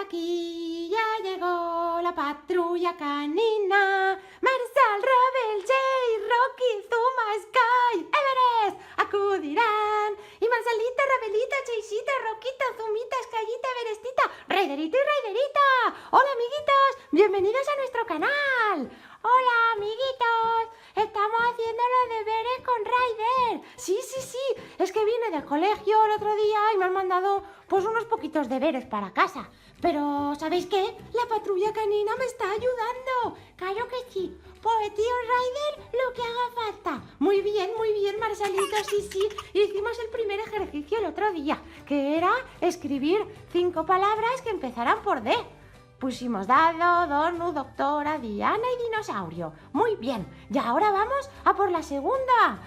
aquí, ya llegó la patrulla canina. Marshall, Rebel, Jay, Rocky, Zuma, Sky, Everest acudirán. Y Marshallito, Rebelito, Jaycito, Roquito, Zumita, Skyita, Everestita, Raiderito y Raiderita. Hola amiguitos, bienvenidos a nuestro canal. Hola amiguitos, estamos haciendo los deberes con Raider. Sí, es que vine del colegio el otro día y me han mandado pues unos poquitos deberes para casa. Pero ¿sabéis qué? La patrulla canina me está ayudando. Claro que sí. Pues tío Raider, lo que haga falta. Muy bien, Marshallito, sí. Hicimos el primer ejercicio el otro día, que era escribir 5 palabras que empezaran por D. Pusimos dado, donut, doctora, Diana y dinosaurio. Muy bien. Y ahora vamos a por la segunda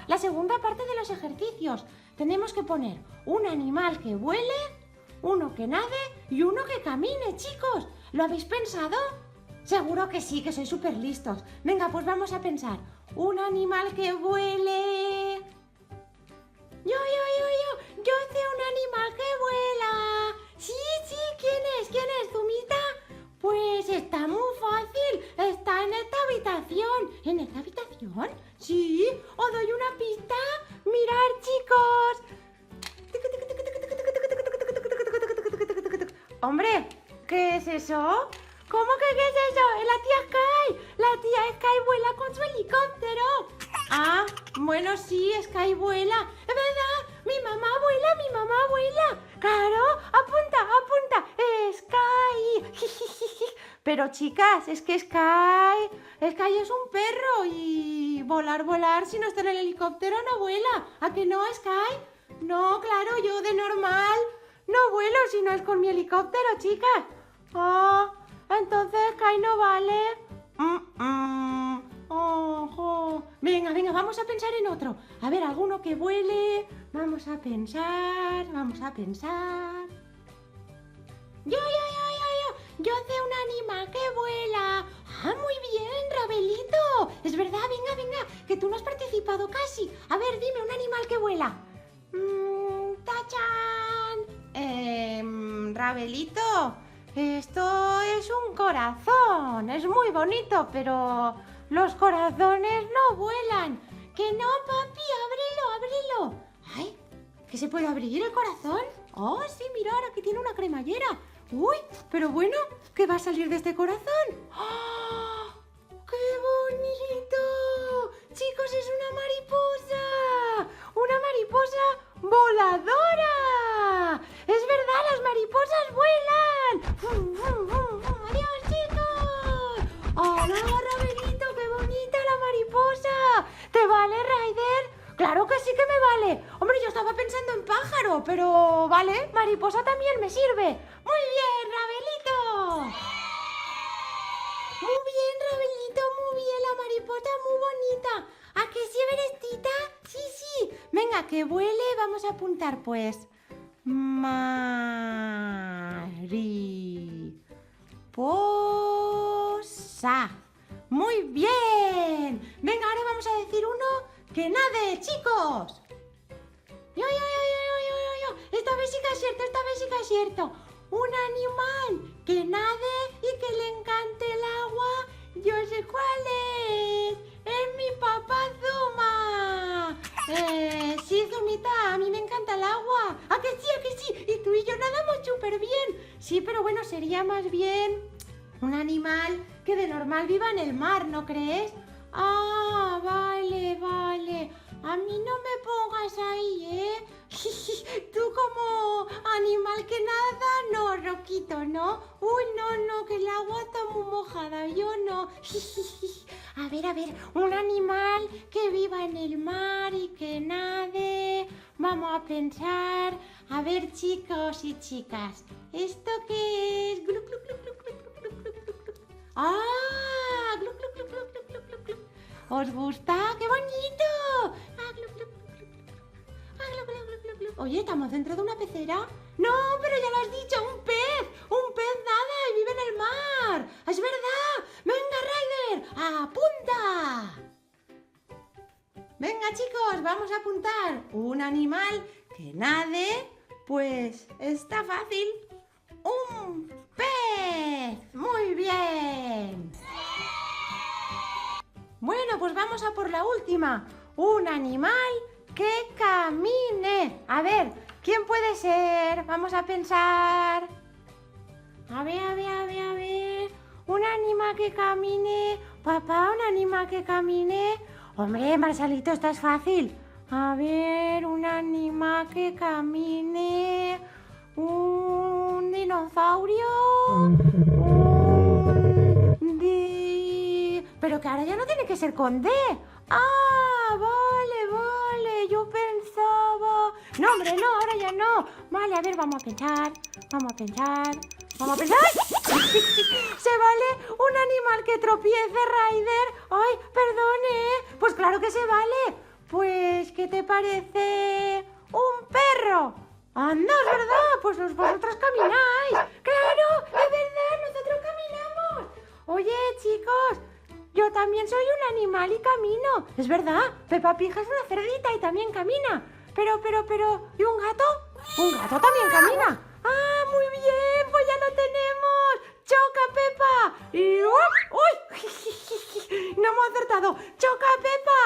parte de los ejercicios. Tenemos que poner un animal que vuele, uno que nade y uno que camine, chicos. ¿Lo habéis pensado? Seguro que sí, que sois súper listos. Venga, pues vamos a pensar. Un animal que vuele. Yo sé un animal que vuela. Sí, ¿quién es, Zumita? Pues está muy fácil, está en esta habitación. ¿En esta habitación? Sí, os doy una pista. Mirad, chicos. Hombre, ¿qué es eso? ¿Cómo que qué es eso? ¡Es la tía Sky! La tía Sky vuela con su helicóptero. Ah, bueno, sí, Sky vuela. Es verdad, mi mamá vuela. Claro, apunta. Sky. Pero chicas, es que Sky es un perro y volar, si no está en el helicóptero no vuela. ¿A que no, Sky? No, claro, yo de normal no vuelo si no es con mi helicóptero, chicas. Ah, entonces Sky no vale. Ojo. Venga, vamos a pensar en otro. A ver, alguno que vuele. Vamos a pensar. Yo sé un animal que vuela. Ah, muy bien, Rabelito. Es verdad, venga, que tú no has participado casi. A ver, dime un animal que vuela. ¡Tachán! Rabelito, esto es un corazón. Es muy bonito, pero los corazones no vuelan. Que no, papi, ábrelo. Ay, ¿que se puede abrir el corazón? Oh, sí, mira, ahora que tiene una cremallera. Uy, pero bueno, ¿qué va a salir de este corazón? ¡Oh, qué bonito! Chicos, es una mariposa voladora. Es verdad, las mariposas vuelan. Adiós, chicos. Hola, Rabelito, qué bonita la mariposa. ¿Te vale, Raider? Claro que sí que me vale. Hombre, yo estaba pensando en pájaro, pero vale, mariposa también me sirve. Muy bien, Rabelito. Muy bien, la mariposa muy bonita. ¿A que sí, Everestita? Sí. Venga, que vuele, vamos a apuntar pues. Mariposa. Muy bien. Venga, ahora vamos a decir uno que nade, chicos. Yo. Esta vez sí que es cierto. Un animal que nade y que le encante el agua. Yo sé cuál es. Es mi papá Zuma. Sí, Zumita, a mí me encanta el agua. ¿A que sí? Y tú y yo nadamos súper bien. Sí, pero bueno, sería más bien un animal que de normal viva en el mar, ¿no crees? Ah, vale. A mí no me pongas ahí, ¿eh? Tú como animal que nada, no, Roquito, ¿no? Uy, no, que el agua está muy mojada, yo no. A ver, un animal que viva en el mar y que nade. Vamos a pensar. A ver, chicos y chicas, ¿esto qué es? Gluc, gluc, gluc, gluc, gluc, gluc, gluc, gluc, gluc. ¡Ah! Gluc, gluc, gluc, gluc, gluc, gluc, gluc. ¿Os gusta? ¡Qué bonito! Ah, gluc, gluc, gluc, gluc, gluc. Ah, gluc, gluc, gluc, gluc, gluc. Oye, ¿estamos dentro de una pecera? No, pero ya lo has dicho, un pez nada y vive en el mar. ¡Es verdad! ¡Venga, Raider! ¡Apunta! Venga, chicos, vamos a apuntar un animal que nade. Pues está fácil. ¡Un pez! vamos a por la última. Un animal que camine. A ver, ¿quién puede ser? Vamos a pensar. A ver. Un animal que camine. Papá, un animal que camine. Hombre, Marcelito, esta es fácil. A ver, un animal que camine. Un dinosaurio. Pero que ahora ya no tiene que ser con D. Ah, vale. Yo pensaba... No, hombre, no, ahora ya no. Vale, a ver, vamos a pensar. ¿Se vale un animal que tropiece, Ryder? Ay, perdone. Pues claro que se vale. Pues, ¿qué te parece un perro? Anda, es verdad, pues vosotros camináis. Claro, es verdad, nosotros caminamos. Oye, chicos, yo también soy un animal y camino. Es verdad, Peppa Pig es una cerdita y también camina. Pero, ¿y un gato? Un gato también camina. ¡Ah, muy bien! Pues ya lo tenemos. ¡Choca, Peppa! Y... ¡Uy! No hemos acertado. ¡Choca, Peppa!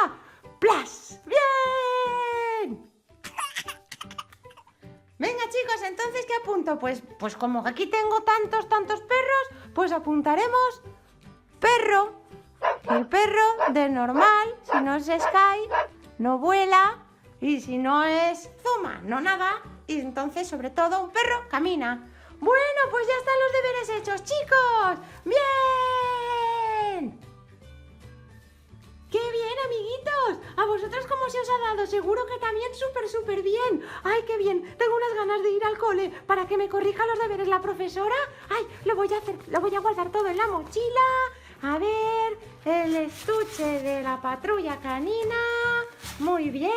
¡Plas! ¡Bien! Venga, chicos, entonces, ¿qué apunto? Pues como aquí tengo tantos perros, pues apuntaremos perro. El perro de normal, si no es Sky, no vuela. Y si no es Zuma, no nada. Y entonces, sobre todo, un perro camina. Bueno, pues ya están los deberes hechos, chicos. ¡Bien! ¡Qué bien, amiguitos! ¿A vosotros cómo se os ha dado? Seguro que también súper bien. ¡Ay, qué bien! Tengo unas ganas de ir al cole para que me corrija los deberes la profesora. ¡Ay, lo voy a hacer! Lo voy a guardar todo en la mochila. A ver, el estuche de la patrulla canina. Muy bien.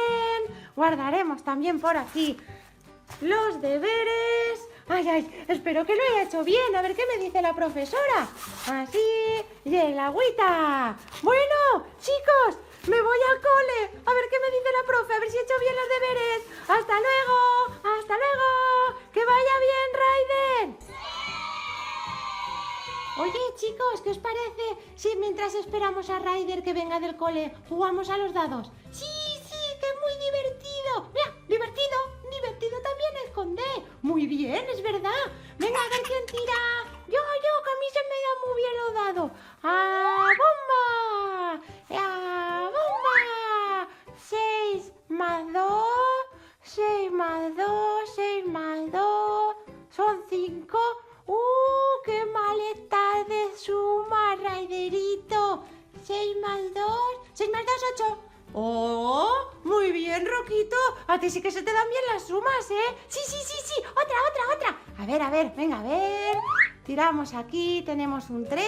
Guardaremos también por aquí los deberes. Ay, espero que lo haya hecho bien. A ver qué me dice la profesora. Así, y el agüita. Bueno, chicos, me voy al cole. A ver qué me dice la profe, a ver si he hecho bien los deberes. ¡Hasta luego! ¡Que vaya bien, Ryder! Oye, chicos, ¿qué os parece si mientras esperamos a Ryder que venga del cole jugamos a los dados? Sí, que es muy divertido. Mira, divertido también es con D. Muy bien, es verdad. Venga, a ver quién tira. Yo, que a mí se me da muy bien los dados. ¡Ah, bomba! 6 más 2, 6 más 2, son 5. ¡Qué mal estás de suma, Ryderito! 6 más 2, 8. ¡Oh! Muy bien, Roquito. A ti sí que se te dan bien las sumas, ¿eh? Sí. Otra. A ver, venga, a ver. Tiramos aquí, tenemos un 3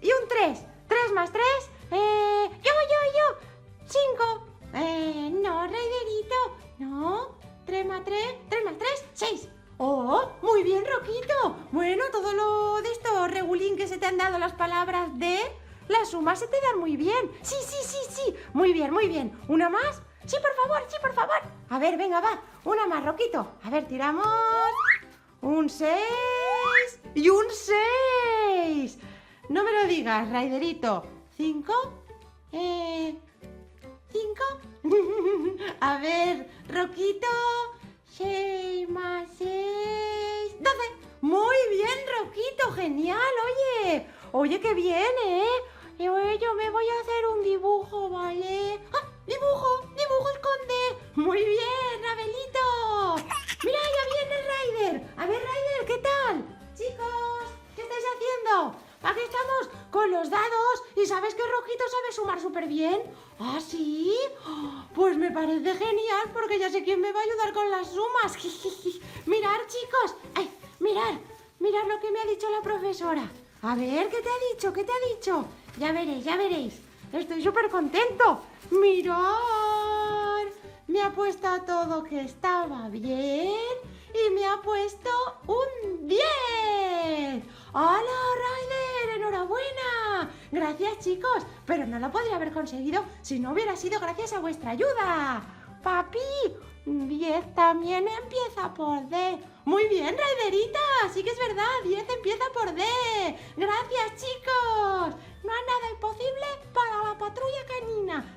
y un 3. 3 más 3, yo. 5. No, Ryderito. No. 3 más 3, 6. ¡Oh! Muy bien, Roquito. Bueno, todo lo de esto, regulín, que se te han dado las palabras de... Las sumas se te dan muy bien. Sí. Muy bien. ¿Una más? Sí, por favor. A ver, venga, va. Una más, Roquito. A ver, tiramos. Un 6 y un 6. No me lo digas, Ryderito. 5. 5. A ver, Roquito. 6 más 6. 12. Muy bien, Roquito. Genial, Oye, qué bien, ¿eh? Yo me voy a hacer un dibujo, ¿vale? ¡Ah! ¡Dibujo esconde! ¡Muy bien, Rabelito! ¡Mira, ya viene Ryder! A ver, Ryder, ¿qué tal? Chicos, ¿qué estáis haciendo? Aquí estamos con los dados. ¿Y sabes que Rojito sabe sumar súper bien? ¿Ah, sí? Pues me parece genial, porque ya sé quién me va a ayudar con las sumas. Mirad, chicos. ¡Ay! Mirad lo que me ha dicho la profesora. A ver, ¿qué te ha dicho? Ya veréis. Estoy súper contento. Mirad. Me ha puesto todo que estaba bien y me ha puesto un 10. ¡Hola, Ryder! ¡Enhorabuena! Gracias, chicos. Pero no lo podría haber conseguido si no hubiera sido gracias a vuestra ayuda. Papi, 10 también empieza por D. Muy bien, Ryderita. Sí que es verdad, 10 empieza por D. Gracias, chicos. no hay nada imposible para la patrulla canina.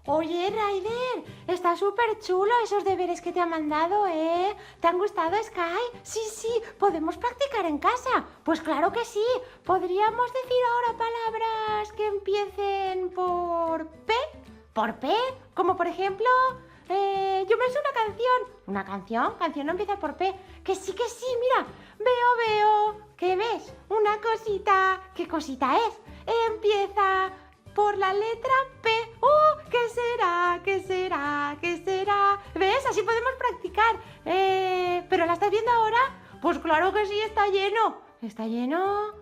Oye, Ryder, está súper chulo esos deberes que te ha mandado, ¿eh? ¿Te han gustado, Sky? Sí, ¿podemos practicar en casa? Pues claro que sí. ¿Podríamos decir ahora palabras que empiecen por P? ¿Por P? Como por ejemplo, yo me sé una canción. ¿Una canción? Canción no empieza por P. Que sí, mira. Veo. ¿Qué ves? Una cosita. ¿Qué cosita es? Empieza por la letra P. ¿Qué será? ¿Ves? Así podemos practicar. ¿Pero la estás viendo ahora? Pues claro que sí, está lleno. ¿Está lleno?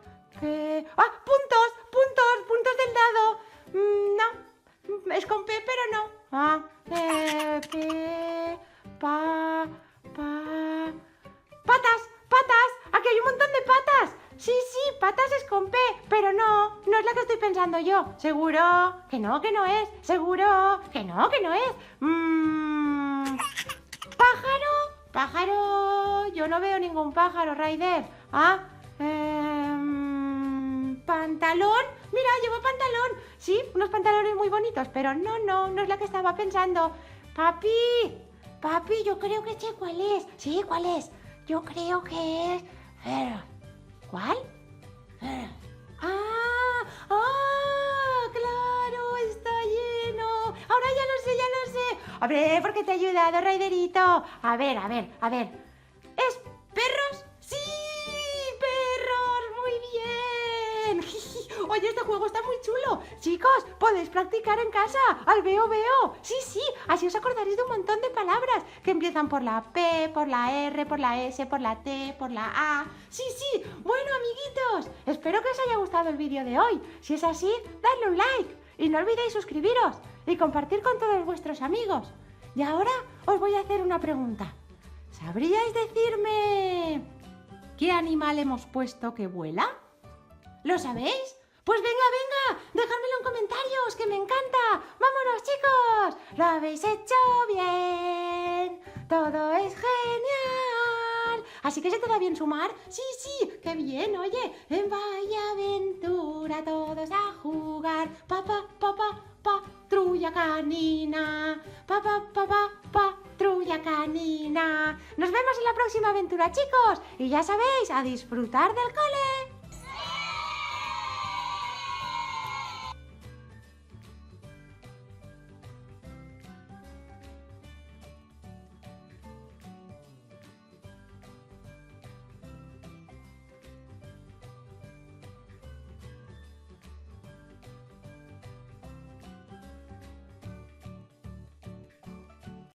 ¿Qué? ¡Ah! ¡Puntos del dado! No, es con P, pero no. ¡Patas! ¡Aquí hay un montón de patas! Sí, patas es con P, pero no es la que estoy pensando yo. ¿Seguro? Que no es. ¿Seguro? Que no es. ¿Pájaro? Yo no veo ningún pájaro, Ryder. ¿Pantalón? Mira, llevo pantalón. Sí, unos pantalones muy bonitos, pero no es la que estaba pensando. Papi, yo creo que sé cuál es. Sí, ¿cuál es? Yo creo que es... ¿Cuál? Claro, está lleno. Ahora ya lo sé. A ver, ¿por qué te he ayudado, Ryderito? A ver. ¿Es perros? ¡Sí! ¡Perros! ¡Muy bien! Oye, este juego está muy chulo. Chicos, podéis practicar en casa. Al veo. Sí, así os acordaréis de un montón de palabras que empiezan por la P, por la R, por la S, por la T, por la A. Sí. Bueno, amiguitos, espero que os haya gustado el vídeo de hoy. Si es así, dadle un like y no olvidéis suscribiros y compartir con todos vuestros amigos. Y ahora os voy a hacer una pregunta. ¿Sabríais decirme qué animal hemos puesto que vuela? ¿Lo sabéis? Pues venga, dejádmelo en comentarios, que me encanta. ¡Vámonos, chicos! ¡Lo habéis hecho bien! ¡Todo es genial! ¿Así que se te da bien sumar? Sí, qué bien, oye. En Vaya Aventura todos a jugar. Patrulla canina. Patrulla canina. Nos vemos en la próxima aventura, chicos. Y ya sabéis, a disfrutar del cole.